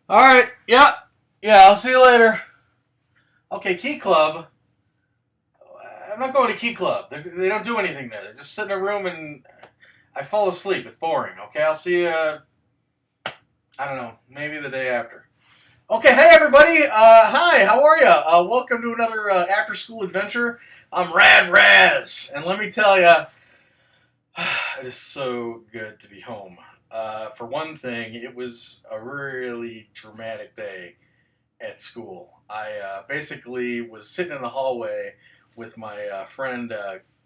All right. Yeah. Yeah. I'll see you later. Okay. Key Club. I'm not going to Key Club. They don't do anything there. They just sit in a room and I fall asleep. It's boring. Okay. I'll see you. I don't know. Maybe the day after. Okay. Hey everybody. Hi. How are you? Welcome to another after school adventure. I'm Rad Raz, and let me tell you, it is so good to be home. For one thing, it was a really dramatic day at school. I basically was sitting in the hallway with my friend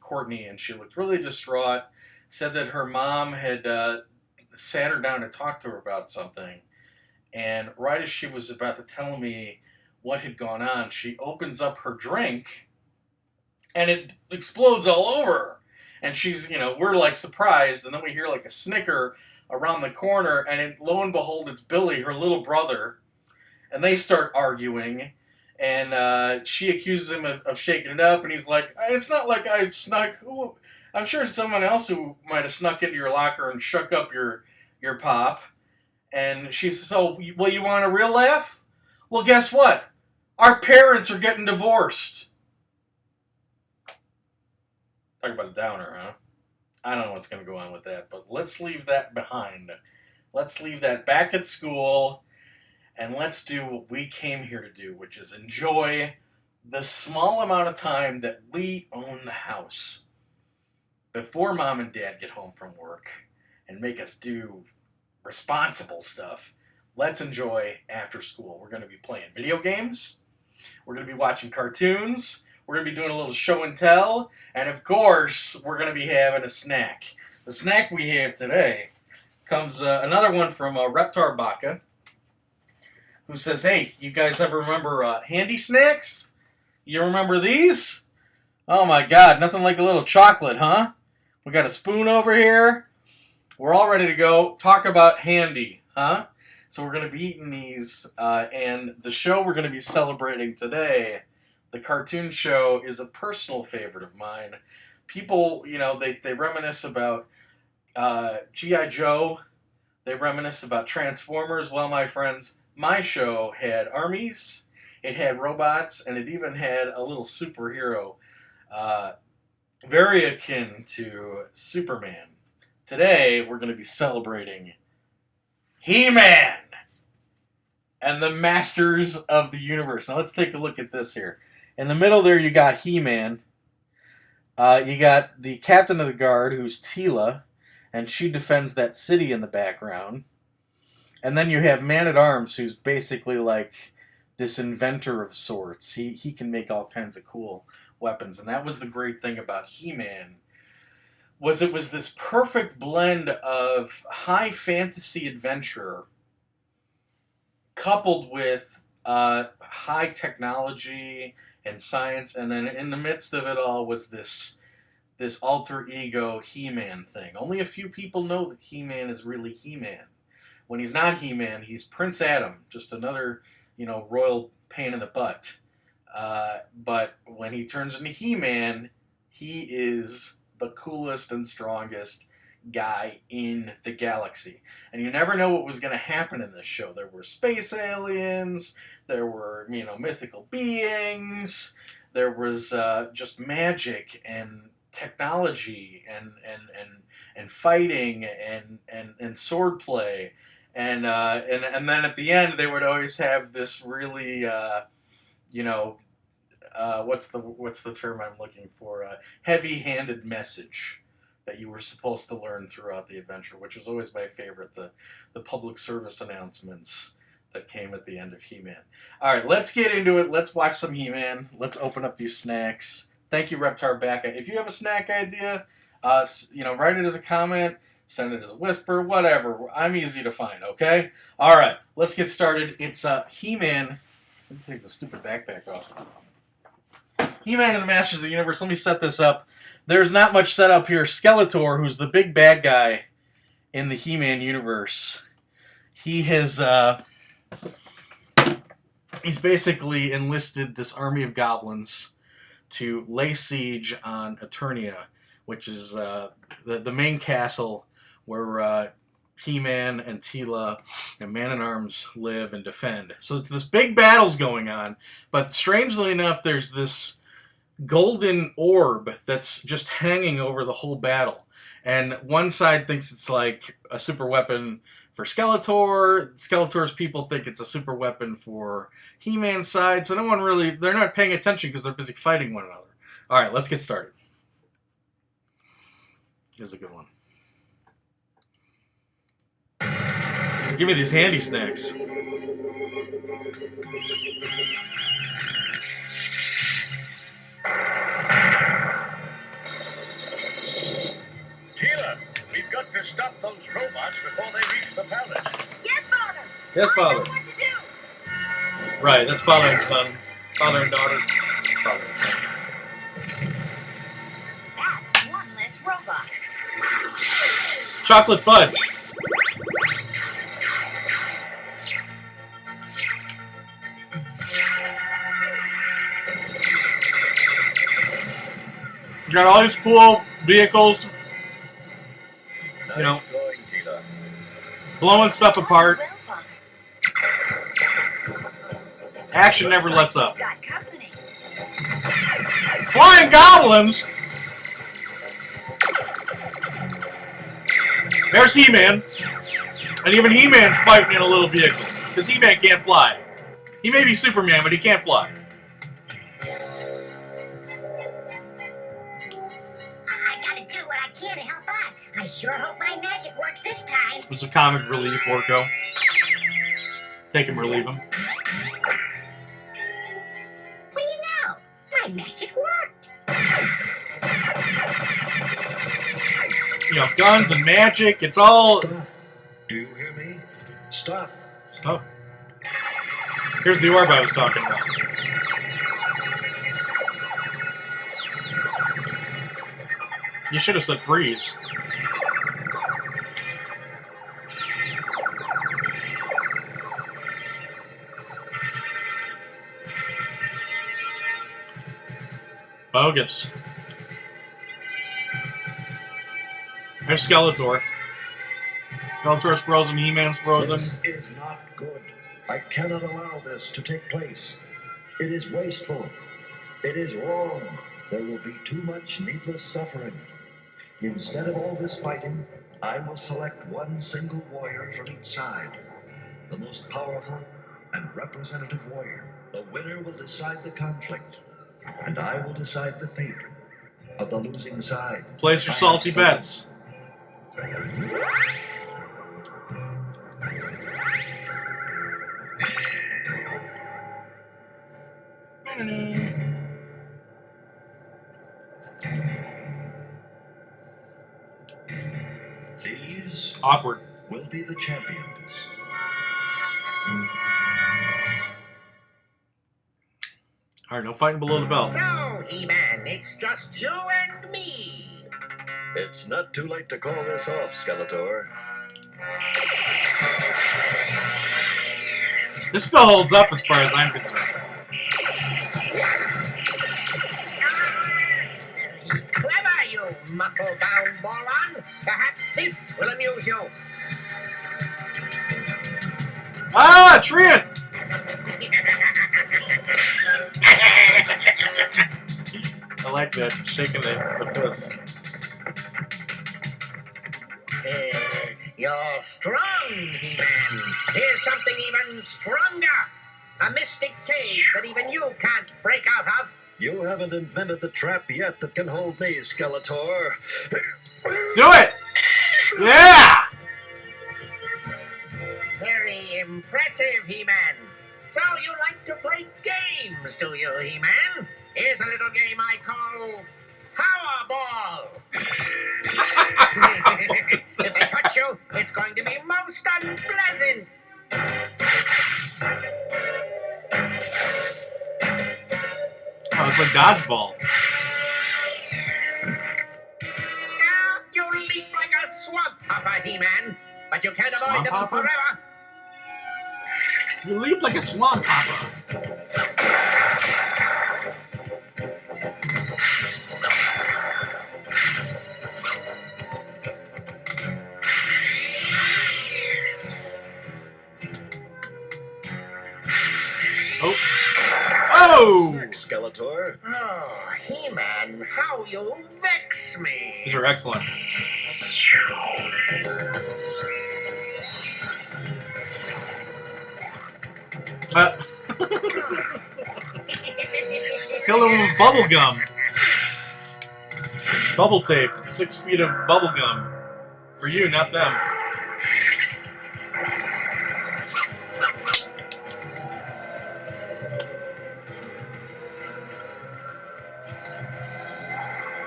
Courtney, and she looked really distraught. Said that her mom had sat her down to talk to her about something, and right as she was about to tell me what had gone on, she opens up her drink, and it explodes all over her. And we're like surprised, and then we hear like a snicker around the corner, and lo and behold, it's Billy, her little brother, and they start arguing, and she accuses him of shaking it up, and he's like, "It's not like I snuck. I'm sure someone else who might have snuck into your locker and shook up your pop." And she says, "Oh, well, you want a real laugh? Well, guess what? Our parents are getting divorced." Talk about a downer, huh? I don't know what's going to go on with that, but let's leave that behind. Let's leave that back at school, and let's do what we came here to do, which is enjoy the small amount of time that we own the house before mom and dad get home from work and make us do responsible stuff. Let's enjoy after school. We're going to be playing video games. We're going to be watching cartoons. We're going to be doing a little show and tell. And of course, we're going to be having a snack. The snack we have today comes another one from Reptar Baca, who says, "Hey, you guys ever remember handy snacks? You remember these? Oh my God, nothing like a little chocolate, huh? We got a spoon over here. We're all ready to go. Talk about handy, huh?" So we're going to be eating these, and the show we're going to be celebrating today, the cartoon show, is a personal favorite of mine. People, they reminisce about G.I. Joe. They reminisce about Transformers. Well, my friends, my show had armies, it had robots, and it even had a little superhero, uh, very akin to Superman. Today, we're going to be celebrating He-Man and the Masters of the Universe. Now, let's take a look at this here. In the middle there, you got He-Man. You got the Captain of the Guard, who's Teela, and she defends that city in the background. And then you have Man-at-Arms, who's basically like this inventor of sorts. He can make all kinds of cool weapons. And that was the great thing about He-Man, was it was this perfect blend of high fantasy adventure coupled with high technology and science, and then in the midst of it all was this alter ego He-Man thing. Only a few people know that He-Man is really He-Man. When he's not He-Man, he's Prince Adam, just another, royal pain in the butt. But when he turns into He-Man, he is the coolest and strongest guy in the galaxy. And you never know what was going to happen in this show. There were space aliens, there were, mythical beings, there was just magic and technology and fighting and swordplay. And then at the end, they would always have this really, what's the term I'm looking for? Heavy-handed message that you were supposed to learn throughout the adventure, which was always my favorite. The public service announcements that came at the end of He-Man. All right, let's get into it. Let's watch some He-Man. Let's open up these snacks. Thank you, Reptar Baca. If you have a snack idea, write it as a comment. Send it as a whisper, whatever. I'm easy to find, okay? All right, let's get started. It's He-Man. Let me take the stupid backpack off. He-Man and the Masters of the Universe. Let me set this up. There's not much set up here. Skeletor, who's the big bad guy in the He-Man universe, he has he's basically enlisted this army of goblins to lay siege on Eternia, which is the main castle where He-Man and Teela and Man-at-Arms live and defend. So it's this big battle's going on, but strangely enough, there's this golden orb that's just hanging over the whole battle. And one side thinks it's like a super weapon for Skeletor. Skeletor's people think it's a super weapon for He-Man's side. So no one really, they're not paying attention because they're busy fighting one another. All right, let's get started. Here's a good one. Give me these handy snacks. Teela, we've got to stop those robots before they reach the palace. Yes, Father. Yes, I know Father. what to do. Right, that's father and son. Father and daughter. Father and son. That's one less robot. Chocolate fudge. You got all these cool vehicles, Nice you know, drawing, Teela. blowing stuff apart. Well, Father. Action never lets up. We've got company. Flying goblins! There's He-Man. And even He-Man's fighting in a little vehicle. Because He-Man can't fly. He may be Superman, but he can't fly. I gotta do what I can to help out. I sure hope my magic works this time. It's a comic relief, Orko. Take him, relieve him. What do you know? My magic worked. You know, guns and magic, it's all... Stop. Do you hear me? Stop. Stop. Here's the orb I was talking about. You should have said freeze. Bogus. There's Skeletor. Skeletor's frozen, He-Man's frozen. This is not good. I cannot allow this to take place. It is wasteful. It is wrong. There will be too much needless suffering. Instead of all this fighting, I will select one single warrior from each side. The most powerful and representative warrior. The winner will decide the conflict, and I will decide the fate of the losing side. Place your salty bets. These Awkward. will be the champions. Alright, no fighting below the belt. So, He-Man, it's just you and me. It's not too late to call this off, Skeletor. This still holds up as far as I'm concerned. He's clever, you muscle-bound moron. Perhaps this will amuse you. Ah, Treant! I like that, shaking the fist. You're strong, He-Man. Here's something even stronger. A mystic cage that even you can't break out of. You haven't invented the trap yet that can hold me, Skeletor. Do it! Yeah! Very impressive, He-Man. So you like to play games, do you, He-Man? Here's a little game I call Powerball. If I touch you, it's going to be most unpleasant. Oh, it's like dodgeball. Now you leap like a swamp hopper, He-Man, but you can't avoid Swamp them hopper? forever. You leap like a swamp hopper. Skeletor. Oh, He-Man, how you vex me. These are excellent. Kill him with bubble gum. Bubble tape. 6 feet of bubble gum. For you, not them.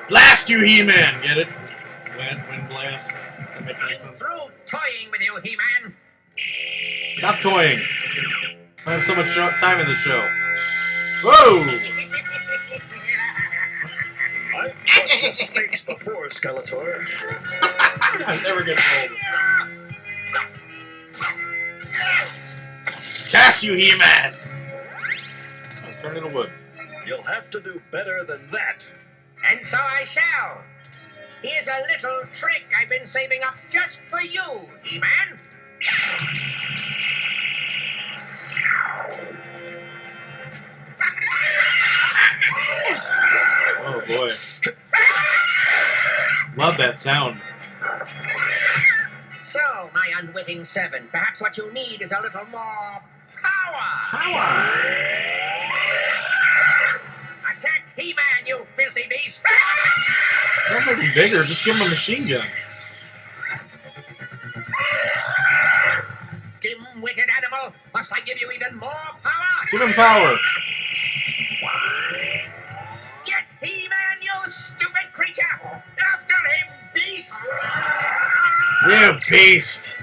Blast you, He-Man! Get it? Wind blast. Does that make any I'm sense? through toying with you, He-Man. Stop toying. I have so much time in the show. Whoa! I've fought with snakes before, Skeletor. I never get old. Cast you, He-Man! I'll turn into wood. You'll have to do better than that. And so I shall. Here's a little trick I've been saving up just for you, He-Man. Oh boy. Love that sound. So, my unwitting servant, perhaps what you need is a little more power. Power! Attack He-Man, you filthy beast! Don't make him bigger, just give him a machine gun. Dim-witted animal, must I give you even more power? Give him power. Get He-Man, you stupid creature! After him, beast! You beast!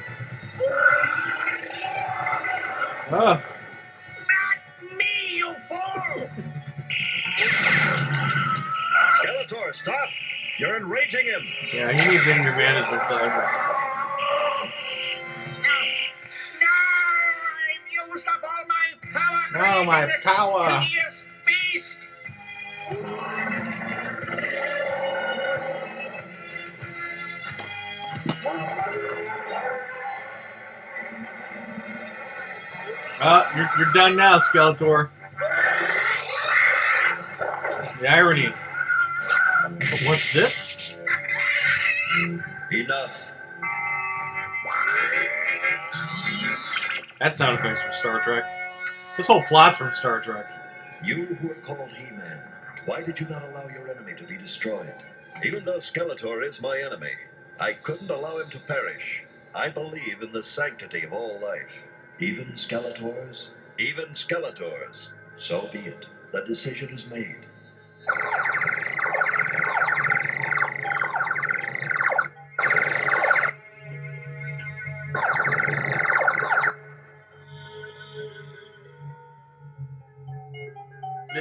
Ah, Not me, you fool! Skeletor, stop! You're enraging him. yeah, he needs anger management classes. No, I've used up all my power. Oh, my creating this power. hideous beast. You're done now, Skeletor. The irony. What's this? Enough. That sound effect's from Star Trek. This whole plot's from Star Trek. You who are called He-Man, why did you not allow your enemy to be destroyed? Even though Skeletor is my enemy, I couldn't allow him to perish. I believe in the sanctity of all life. Even Skeletor's? Even Skeletor's. So be it. The decision is made.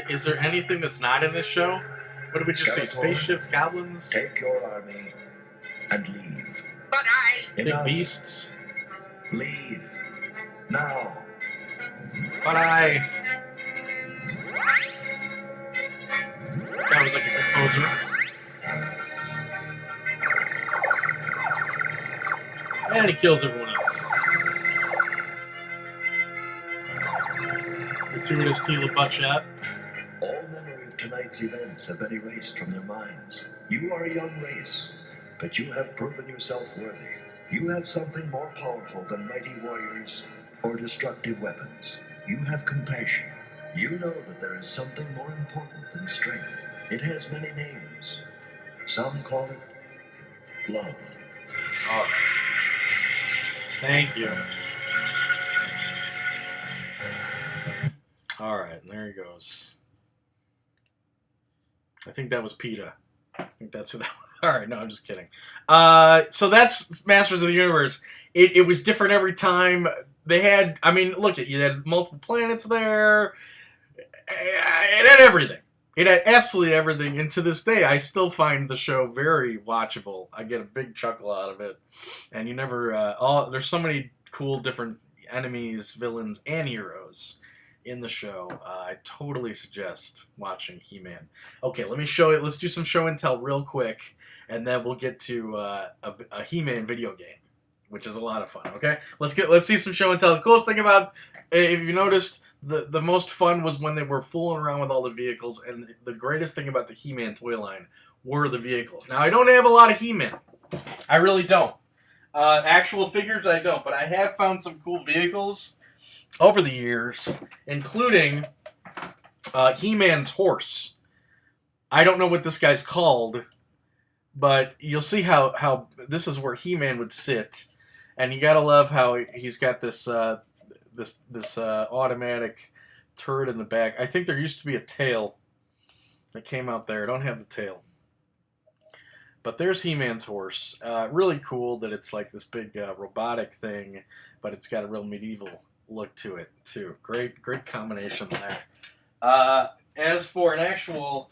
Is there anything that's not in this show? What did we just say? Skeletor. Spaceships, goblins, Take your army and leave. But I... big Enough. beasts? Leave. Now. But that was like a composer. And he kills everyone else. Gratuitous steal a butt shot. All memory of tonight's events have been erased from their minds. You are a young race, but you have proven yourself worthy. You have something more powerful than mighty warriors or destructive weapons. You have compassion. You know that there is something more important than strength. It has many names. Some call it love. All right. Thank you. All right, there he goes. I think that was PETA. I think that's it. All right, no, I'm just kidding. So that's Masters of the Universe. It was different every time. They had, I mean, look at you had multiple planets there. It had everything. It had absolutely everything. And to this day, I still find the show very watchable. I get a big chuckle out of it. And you never, there's so many cool different enemies, villains, and heroes in the show. I totally suggest watching He-Man. Okay, let me show it. Let's do some show and tell real quick, and then we'll get to a He-Man video game, which is a lot of fun. Okay, let's see some show and tell. The coolest thing about, if you noticed, the most fun was when they were fooling around with all the vehicles, and the greatest thing about the He-Man toy line were the vehicles. Now, I don't have a lot of He-Man. I really don't. Actual figures, I don't, but I have found some cool vehicles over the years, including He-Man's horse. I don't know what this guy's called, but you'll see how this is where He-Man would sit, and you gotta love how he's got this automatic turret in the back. I think there used to be a tail that came out there. I don't have the tail. But there's He-Man's horse. Really cool that it's like this big robotic thing, but it's got a real medieval look to it, too. Great combination there. As for an actual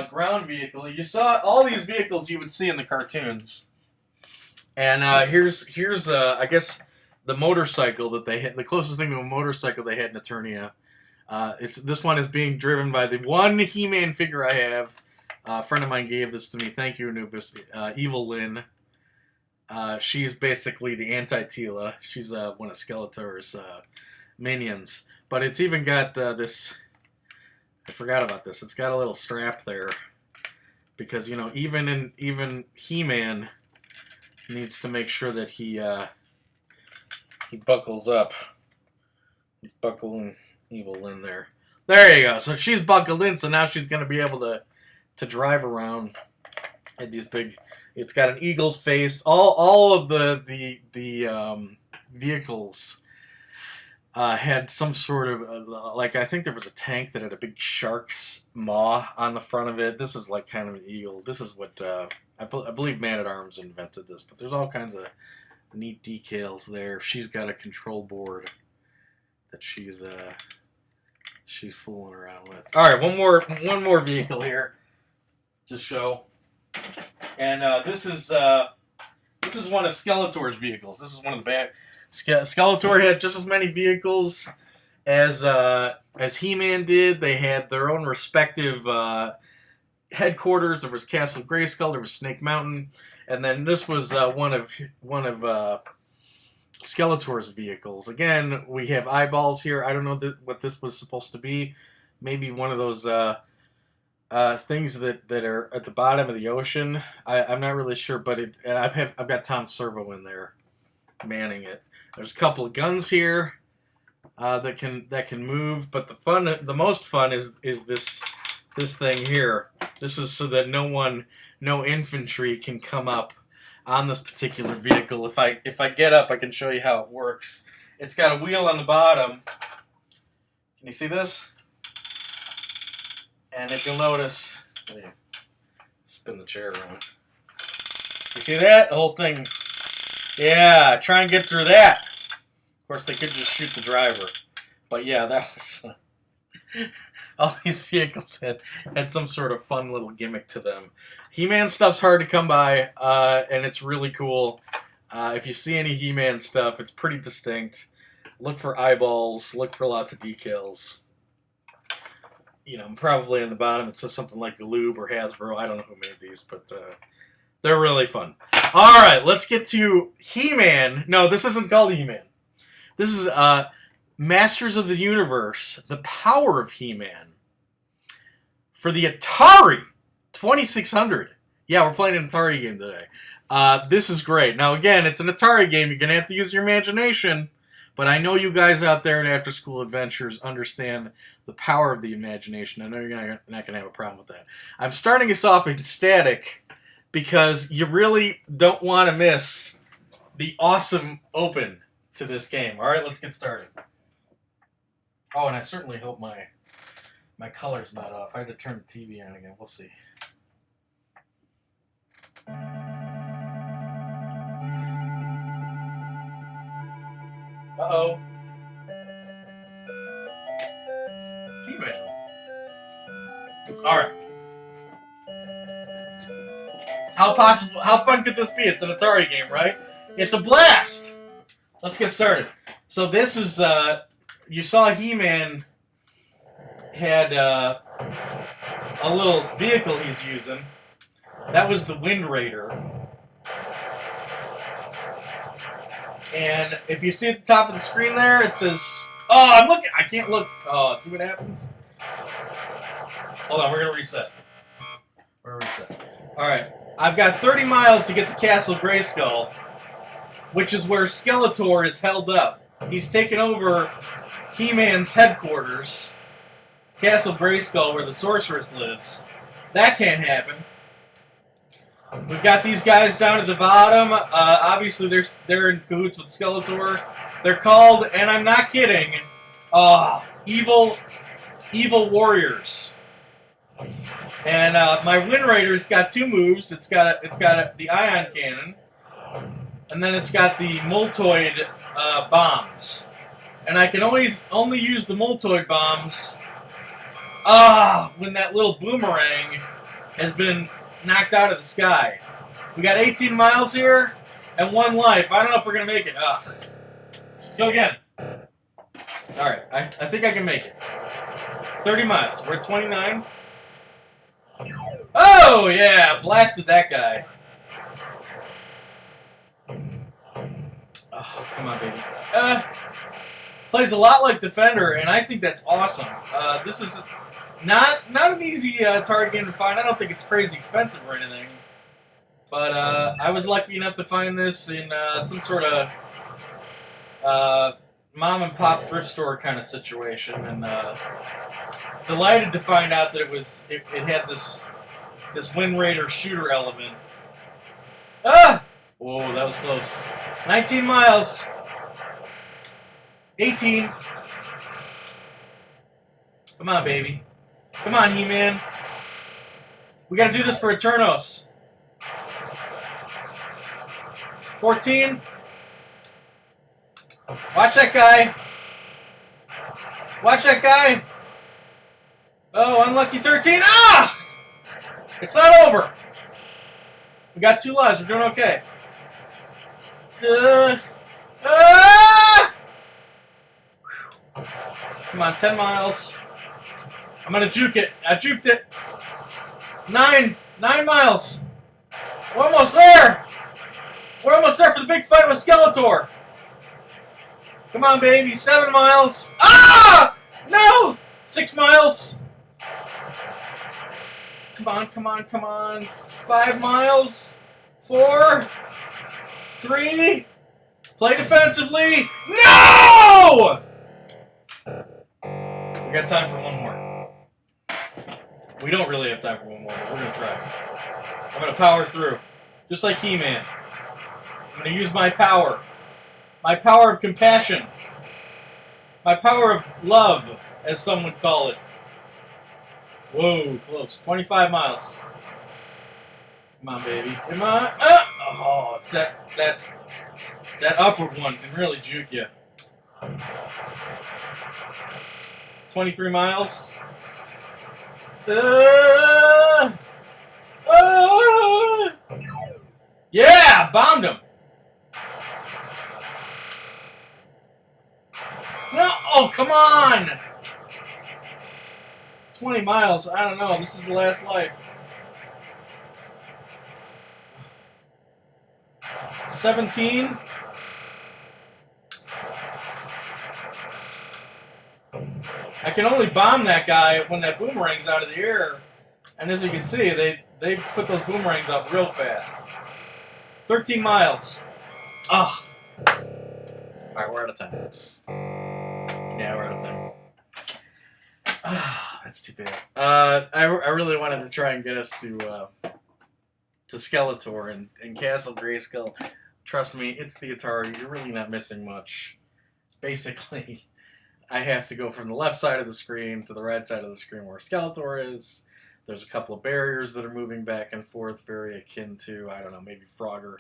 ground vehicle, you saw all these vehicles you would see in the cartoons. And here's I guess, the motorcycle that they had, the closest thing to a motorcycle they had in Eternia. This one is being driven by the one He-Man figure I have. A friend of mine gave this to me. Thank you, Anubis. Evil Lynn. She's basically the anti-Tila. She's one of Skeletor's minions. But it's even got this... I forgot about this. It's got a little strap there. Because, even He-Man needs to make sure that he buckles up. He's buckling Evil Lynn there. There you go. So she's buckled in, so now she's going to be able to drive around at these big... It's got an eagle's face. All of the vehicles had some sort of... like, I think there was a tank that had a big shark's maw on the front of it. This is like kind of an eagle. This is what... I believe Man-at-Arms invented this, but there's all kinds of neat decals there. She's got a control board that she's fooling around with. All right, one more vehicle here to show, and this is one of Skeletor's vehicles. This is one of the bad. Skeletor had just as many vehicles as He-Man did. They had their own respective headquarters. There was Castle Grayskull. There was Snake Mountain, and then this was one of Skeletor's vehicles. Again, we have eyeballs here. I don't know what this was supposed to be. Maybe one of those things that are at the bottom of the ocean. I'm not really sure, but I've got Tom Servo in there manning it. There's a couple of guns here that can move, but the most fun is this thing here. This is so that no infantry can come up on this particular vehicle. If I get up, I can show you how it works. It's got a wheel on the bottom. Can you see this? And if you'll notice, let me spin the chair around. You see that? The whole thing. Yeah, try and get through that. Of course, they could just shoot the driver. But yeah, that was... all these vehicles had some sort of fun little gimmick to them. He-Man stuff's hard to come by, and it's really cool. If you see any He-Man stuff, it's pretty distinct. Look for eyeballs. Look for lots of decals. Probably on the bottom it says something like Galoob or Hasbro. I don't know who made these, but they're really fun. All right, let's get to He-Man. No, this isn't called He-Man. This is Masters of the Universe, The Power of He-Man. For the Atari 2600. Yeah, we're playing an Atari game today. This is great. Now, again, it's an Atari game. You're going to have to use your imagination. But I know you guys out there in After School Adventures understand the power of the imagination. I know you're not going to have a problem with that. I'm starting us off in static because you really don't want to miss the awesome open to this game. All right, let's get started. Oh, and I certainly hope my color's not off. I had to turn the TV on again. We'll see. Uh-oh. T-Man. Alright. How fun could this be? It's an Atari game, right? It's a blast! Let's get started. So this is, you saw He-Man had a little vehicle he's using. That was the Wind Raider. And if you see at the top of the screen there, it says Oh, I'm looking. I can't look. Oh, see what happens? Hold on, we're going to reset. All right. I've got 30 miles to get to Castle Grayskull, which is where Skeletor is held up. He's taken over He-Man's headquarters, Castle Grayskull, where the sorceress lives. That can't happen. We've got these guys down at the bottom. Obviously, they're in cahoots with Skeletor. They're called, and I'm not kidding, evil warriors. And my Wind Raider's got 2 moves. It's got the ion cannon, and then it's got the Moltoid bombs. And I can only use the Moltoid bombs when that little boomerang has been knocked out of the sky. We got 18 miles here and 1 life. I don't know if we're gonna make it. Let's go again. All right, I think I can make it. 30 miles. We're at 29. Oh yeah, blasted that guy. Oh, come on, baby. Plays a lot like Defender, and I think that's awesome. This is not an easy target game to find. I don't think it's crazy expensive or anything. But I was lucky enough to find this in some sort of mom and pop thrift store kind of situation, and delighted to find out that it had this Wind Raider shooter element. Ah! Whoa, that was close. 19 miles. 18. Come on, baby. Come on, He-Man. We gotta do this for Eternos. 14. Watch that guy. Watch that guy. Oh, unlucky 13. Ah! It's not over. We got 2 lives. We're doing okay. Come on, 10 miles. I'm gonna juke it. I juked it. 9 miles. We're almost there. We're almost there for the big fight with Skeletor. Come on, baby. 7 miles. Ah! No! 6 miles. Come on, come on, come on. 5 miles. 4. 3. Play defensively. No! We got time for 1 more. We don't really have time for 1 more, but we're going to try. I'm going to power through. Just like He-Man. I'm going to use my power. My power of compassion. My power of love, as some would call it. Whoa, close. 25 miles. Come on, baby. Come on. Oh, it's that upward one can really juke you. 23 miles. Yeah, bombed him. No, oh, come on. 20 miles. I don't know. This is the last life. 17. I can only bomb that guy when that boomerang's out of the air. And as you can see, they put those boomerangs up real fast. 13 miles. Ugh. Alright, we're out of time. Yeah, we're out of time. That's too bad. I really wanted to try and get us to Skeletor and Castle Grayskull. Trust me, it's the Atari. You're really not missing much. Basically, I have to go from the left side of the screen to the right side of the screen where Skeletor is. There's a couple of barriers that are moving back and forth, very akin to, I don't know, maybe Frogger.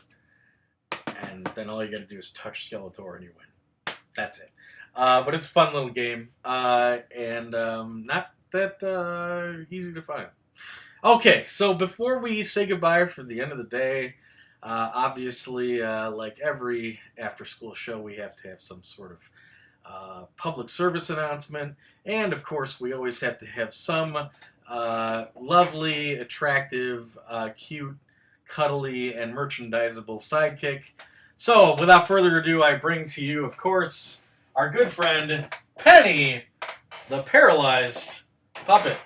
And then all you gotta do is touch Skeletor and you win. That's it. But it's a fun little game. And not that easy to find. Okay, so before we say goodbye for the end of the day, obviously, like every after-school show, we have to have some sort of public service announcement. And, of course, we always have to have some lovely, attractive, cute, cuddly, and merchandisable sidekick. So, without further ado, I bring to you, of course, our good friend Penny, the paralyzed puppet.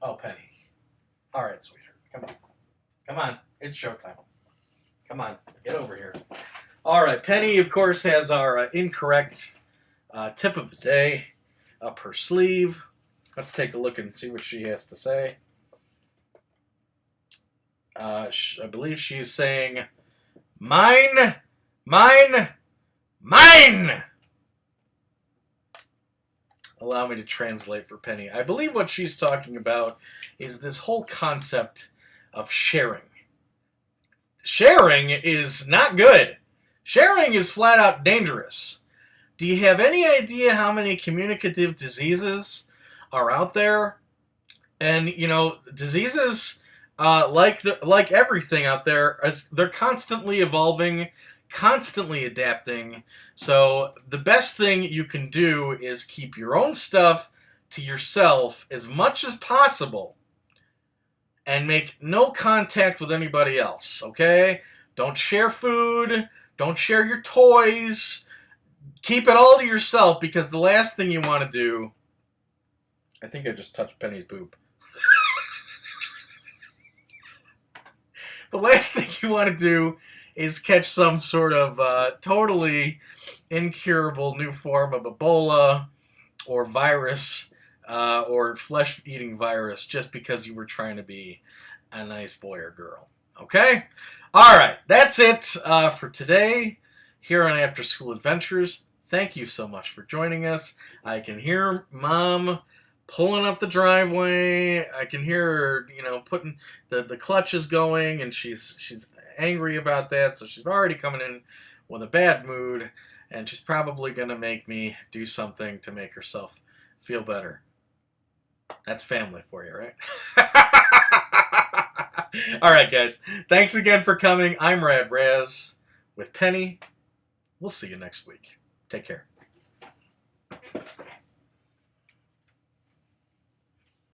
Oh, Penny. All right, sweetheart. Come on. Come on. It's showtime. Come on. Get over here. All right. Penny, of course, has our incorrect tip of the day up her sleeve. Let's take a look and see what she has to say. I believe she's saying, mine, mine, mine. Allow me to translate for Penny. I believe what she's talking about is this whole concept of sharing. Sharing is not good. Sharing is flat out dangerous. Do you have any idea how many communicative diseases are out there? And, you know, diseases, like everything out there, they're constantly evolving, constantly adapting. So the best thing you can do is keep your own stuff to yourself as much as possible and make no contact with anybody else, okay? Don't share food. Don't share your toys. Keep it all to yourself, because the last thing you want to do... I think I just touched Penny's boob. The last thing you want to do is catch some sort of totally incurable new form of Ebola or virus or flesh-eating virus just because you were trying to be a nice boy or girl. Okay? All right. That's it for today here on After School Adventures. Thank you so much for joining us. I can hear Mom pulling up the driveway. I can hear her, you know, putting the clutches going, and she's angry about that, so she's already coming in with a bad mood, and she's probably going to make me do something to make herself feel better. That's family for you, right? All right, guys. Thanks again for coming. I'm Rad Raz with Penny. We'll see you next week. Take care.